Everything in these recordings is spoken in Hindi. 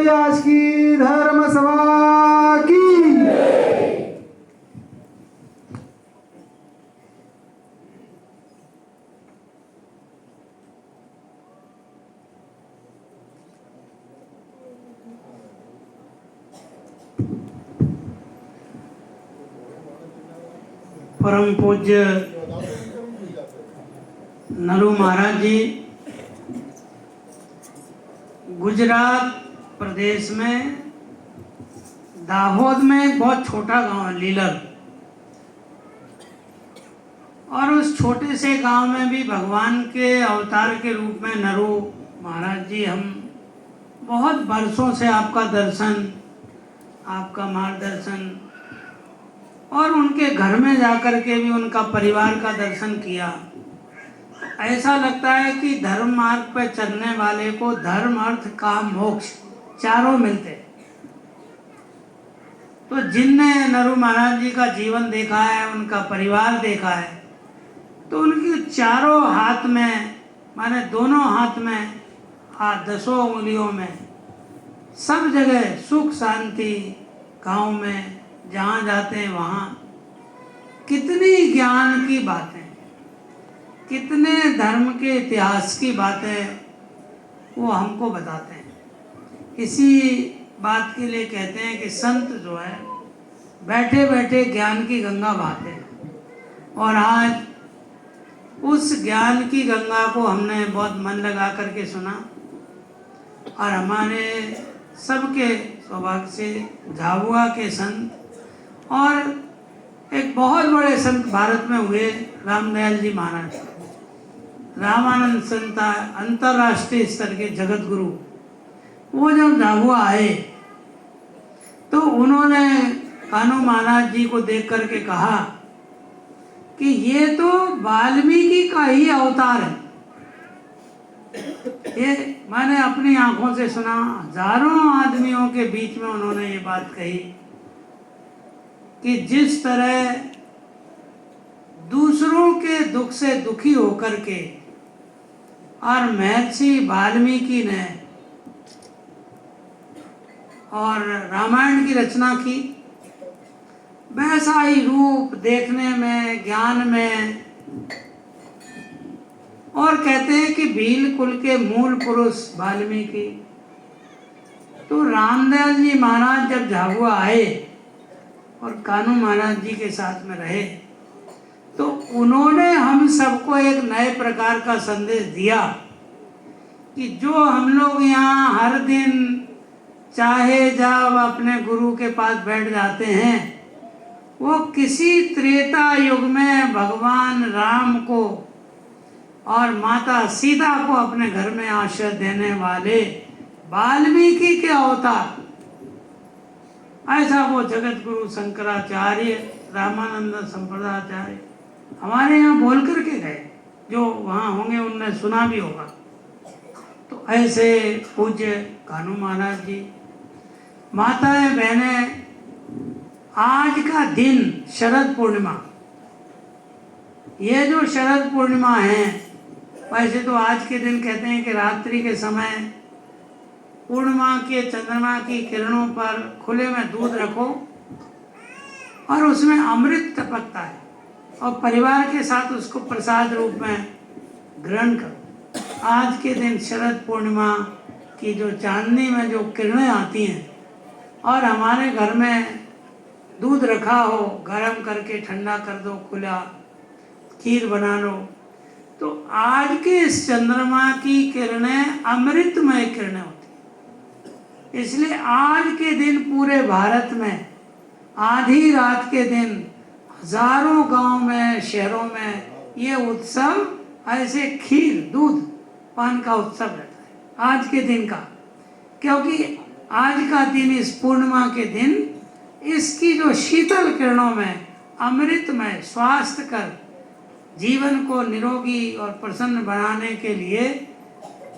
व्यास की धर्म सभा की। परम पूज्य नरू महाराज जी गुजरात प्रदेश में दाहोद में एक बहुत छोटा गांव है लीलर, और उस छोटे से गांव में भी भगवान के अवतार के रूप में नरू महाराज जी, हम बहुत बरसों से आपका दर्शन, आपका मार्गदर्शन और उनके घर में जाकर के भी उनका परिवार का दर्शन किया। ऐसा लगता है कि धर्म मार्ग पर चलने वाले को धर्म अर्थ काम मोक्ष चारों मिलते। तो जिनने नरू महाराज जी का जीवन देखा है, उनका परिवार देखा है, तो उनकी चारों हाथ में, माने दोनों हाथ में, हाथ 10 उंगलियों में, सब जगह सुख शांति, गांव में जहाँ जाते हैं वहाँ कितनी ज्ञान की बातें, कितने धर्म के इतिहास की बातें वो हमको बताते हैं। इसी बात के लिए कहते हैं कि संत जो है बैठे बैठे ज्ञान की गंगा बहाते हैं, और आज उस ज्ञान की गंगा को हमने बहुत मन लगा करके सुना, और हमारे सबके सौभाग्य से झाबुआ के संत और एक बहुत बड़े संत भारत में हुए रामदयाल जी महाराज, रामानंद संत, अंतर्राष्ट्रीय स्तर के जगत गुरु, वो जब झाबुआ आए तो उन्होंने कान्हू महाराज जी को देख करके कहा कि ये तो वाल्मीकि का ही अवतार है। ये मैंने अपनी आंखों से सुना, हजारों आदमियों के बीच में उन्होंने ये बात कही कि जिस तरह दूसरों के दुख से दुखी होकर के और महर्षि वाल्मीकि ने और रामायण की रचना की, वैसा ही रूप देखने में, ज्ञान में, और कहते हैं कि भील कुल के मूल पुरुष वाल्मीकि। तो रामदयाल जी महाराज जब झाबुआ आए और कान्हू महाराज जी के साथ में रहे, तो उन्होंने हम सबको एक नए प्रकार का संदेश दिया कि जो हम लोग यहाँ हर दिन चाहे जब अपने गुरु के पास बैठ जाते हैं, वो किसी त्रेता युग में भगवान राम को और माता सीता को अपने घर में आश्रय देने वाले वाल्मीकि के अवतार, ऐसा वो जगत गुरु शंकराचार्य, रामानंद संप्रदायाचार्य हमारे यहाँ बोल करके गए। जो वहाँ होंगे उनने सुना भी होगा। तो ऐसे पूज्य कान्हू महाराज जी, माताएं बहनें, आज का दिन शरद पूर्णिमा, ये जो शरद पूर्णिमा है, वैसे तो आज के दिन कहते हैं कि रात्रि के समय पूर्णिमा के चंद्रमा की किरणों पर खुले में दूध रखो और उसमें अमृत टपकता है, और परिवार के साथ उसको प्रसाद रूप में ग्रहण करो। आज के दिन शरद पूर्णिमा की जो चांदनी में जो किरणें आती हैं, और हमारे घर में दूध रखा हो, गर्म करके ठंडा कर दो, खुला खीर बना लो, तो आज के इस चंद्रमा की किरणें अमृतमय किरणें होती। इसलिए आज के दिन पूरे भारत में आधी रात के दिन हजारों गांव में, शहरों में ये उत्सव, ऐसे खीर दूध पान का उत्सव रहता है आज के दिन का। क्योंकि आज का दिन, इस पूर्णिमा के दिन, इसकी जो शीतल किरणों में अमृतमय स्वास्थ्य कर जीवन को निरोगी और प्रसन्न बनाने के लिए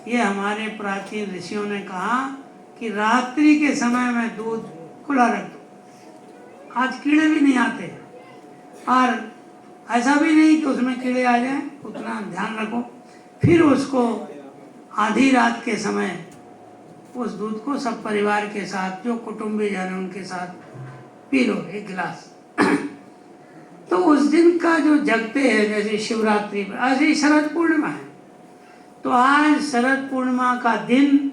ये हमारे प्राचीन ऋषियों ने कहा कि रात्रि के समय में दूध खुला रख दो। आज कीड़े भी नहीं आते, और ऐसा भी नहीं कि उसमें कीड़े आ जाएं, उतना ध्यान रखो। फिर उसको आधी रात के समय उस दूध को सब परिवार के साथ, जो कुटुंबी जन हैं उनके साथ पी लो 1 गिलास। तो उस दिन का जो जगते हैं, जैसे शिवरात्रि पर, आज ही शरद पूर्णिमा है, तो आज शरद पूर्णिमा का दिन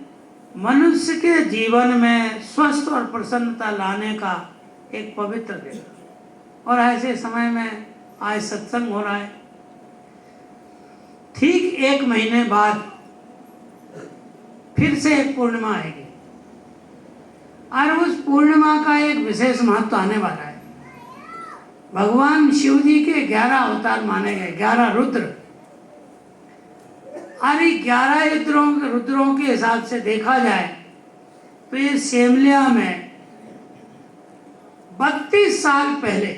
मनुष्य के जीवन में स्वस्थ और प्रसन्नता लाने का एक पवित्र दिन, और ऐसे समय में आज सत्संग हो रहा है। ठीक 1 महीने बाद फिर से एक पूर्णिमा आएगी, और उस पूर्णिमा का एक विशेष महत्व आने वाला है। भगवान शिव जी के 11 अवतार माने गए, 11 रुद्र, और 11 रुद्रों के हिसाब से देखा जाए तो ये सेमलिया में 32 साल पहले,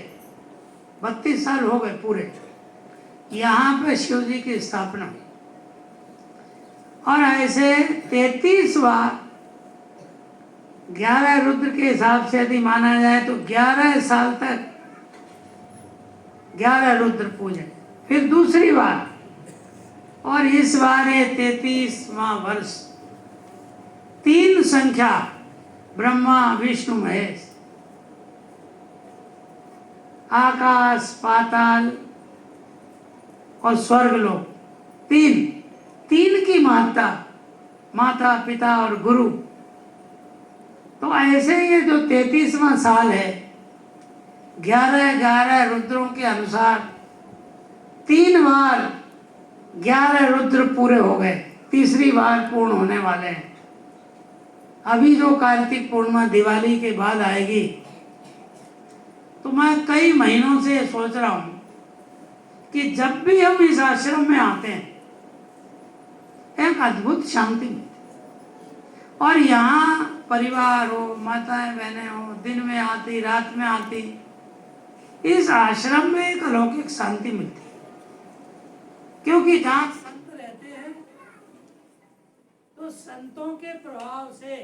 32 साल हो गए पूरे, यहाँ पे शिव जी की स्थापना हुई। और ऐसे 33 बार 11 रुद्र के हिसाब से यदि माना जाए तो 11 साल तक 11 रुद्र पूजन, फिर दूसरी बार, और इस बार है 33वां वर्ष। 3 संख्या, ब्रह्मा विष्णु महेश, आकाश पाताल और स्वर्गलोक, 3 की माता, माता पिता और गुरु। तो ऐसे ये जो 33वां साल है, 11 रुद्रों के अनुसार 3 बार 11 रुद्र पूरे हो गए, तीसरी बार पूर्ण होने वाले हैं। अभी जो कार्तिक पूर्णिमा दिवाली के बाद आएगी, तो मैं कई महीनों से सोच रहा हूँ कि जब भी हम इस आश्रम में आते हैं एक अद्भुत शांति मिलती, और यहाँ परिवार हो, माताएं बहनें हो, दिन में आती, रात में आती, इस आश्रम में एक अलौकिक शांति मिलती है। क्योंकि जहाँ संत रहते हैं तो संतों के प्रभाव से